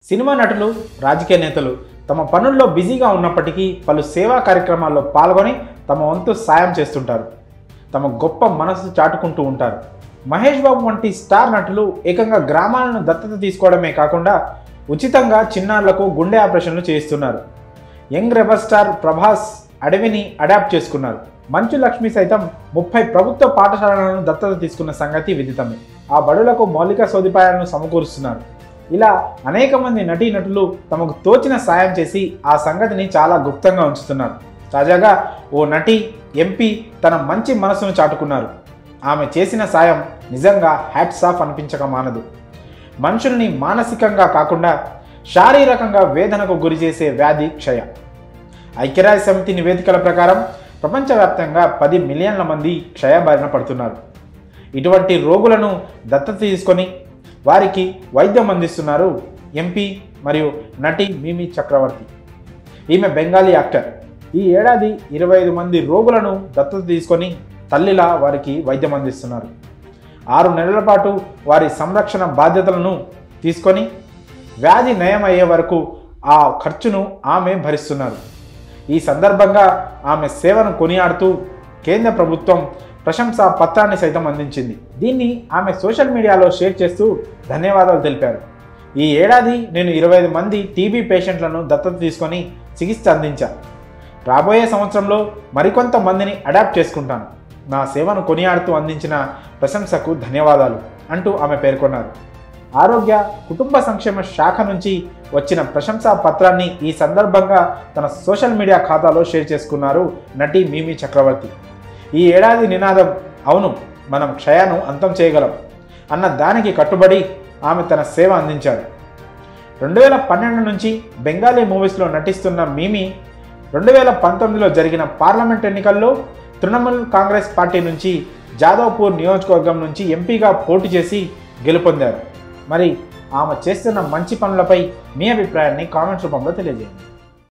Cinema నటులు, రాజకీయ నేతలు తమ పనుల్లో బిజీగా ఉన్నప్పటికీ పలు సేవా కార్యక్రమాల్లో పాల్గొని తమ వంతు సాయం చేస్తుంటారు. తమ గొప్ప మనసు చాటుకుంటూ ఉంటారు. మహేష్ బాబు వంటి స్టార్ నటులు ఏకంగా గ్రామాలను దత్తత తీసుకోవడమే కాకుండా ఉచితంగా చిన్నారులకు గుండె ఆపరేషన్లు చేయిస్తున్నారు. యంగ్ రెబల్ స్టార్ ప్రభాస్ అడవిని అడాప్ట్ చేసుకున్నారు. మంచు లక్ష్మి సైతం 30 ప్రభుత్వ పాఠశాలలను దత్తత తీసుకున్న సంగతి విదితమే. ఆ బడులకు మౌలిక సదుపాయాలను సమకూరుస్తున్నారు. ఇలా అనేక మంది నటీనటులు తమకు తోచిన సాయం చేసి ఆ సంగతిని చాలా గుప్తంగా ఉంచుతున్నారు. తాజాగా ఓ నటి ఎంపీ తన మంచి మనసును చాటుకున్నారు. ఆమె చేసిన సాయం నిజంగా హ్యాట్స్ ఆఫ్ అనిపించక మానదు. మనుషుల్ని మానసికంగా కాకుండా శారీరకంగా వేదనకు గురి చేసే వ్యాధి క్షయ. ఐక్యరాజ్య సమితి నివేదికల ప్రకారం ప్రపంచవ్యాప్తంగా 10 మిలియన్ల మంది క్షయ బారిన పడుతున్నారు. ఇటువంటి రోగులను దత్తత తీసుకొని వారికి వైద్యం అందిస్తున్నారు ఎంపీ మరియు నటి మిమి చక్రవర్తి. ఈమె బెంగాలీ యాక్టర్. ఈ ఏడాది 25 మంది రోగులను దత్తత తీసుకొని తల్లిలా వారికి వైద్యం అందిస్తున్నారు. 6 నెలల పాటు వారి సంరక్షణ బాధ్యతలను తీసుకొని వ్యాధి నయం అయ్యే వరకు ఆ ఖర్చును ఆమె భరిస్తున్నారు. ఈ సందర్భంగా ఆమె సేవను కొనియాడుతూ కేంద్ర ప్రభుత్వం ప్రశంసా పత్రాన్ని సైతం అందించింది. దీన్ని ఆమె సోషల్ మీడియాలో షేర్ చేస్తూ ధన్యవాదాలు తెలిపారు. ఈ ఏడాది నేను 25 మంది టీబీ పేషెంట్లను దత్తత తీసుకొని చికిత్స అందించాను. రాబోయే సంవత్సరంలో మరికొంత మందిని అడాప్ట్ చేసుకుంటాను. నా సేవను కొనియాడుతూ అందించిన ప్రశంసకు ధన్యవాదాలు అంటూ ఆమె పేర్కొన్నారు. ఆరోగ్య కుటుంబ సంక్షేమ శాఖ నుంచి వచ్చిన ప్రశంసా పత్రాన్ని ఈ సందర్భంగా తన సోషల్ మీడియా ఖాతాలో షేర్ చేసుకున్నారు నటి మిమి చక్రవర్తి. ఈ ఏడాది నినాదం అవును మనం క్షయను అంతం చేయగలం అన్న దానికి కట్టుబడి ఆమె తన సేవ అందించారు. 2012 నుంచి బెంగాలీ మూవీస్లో నటిస్తున్న మిమి 2019లో జరిగిన పార్లమెంట్ ఎన్నికల్లో తృణమూల్ కాంగ్రెస్ పార్టీ నుంచి జాదవ్పూర్ నియోజకవర్గం నుంచి ఎంపీగా పోటీ చేసి గెలుపొందారు. మరి ఆమె చేస్తున్న మంచి పనులపై మీ అభిప్రాయాన్ని కామెంట్స్ రూపంలో తెలియజేయండి.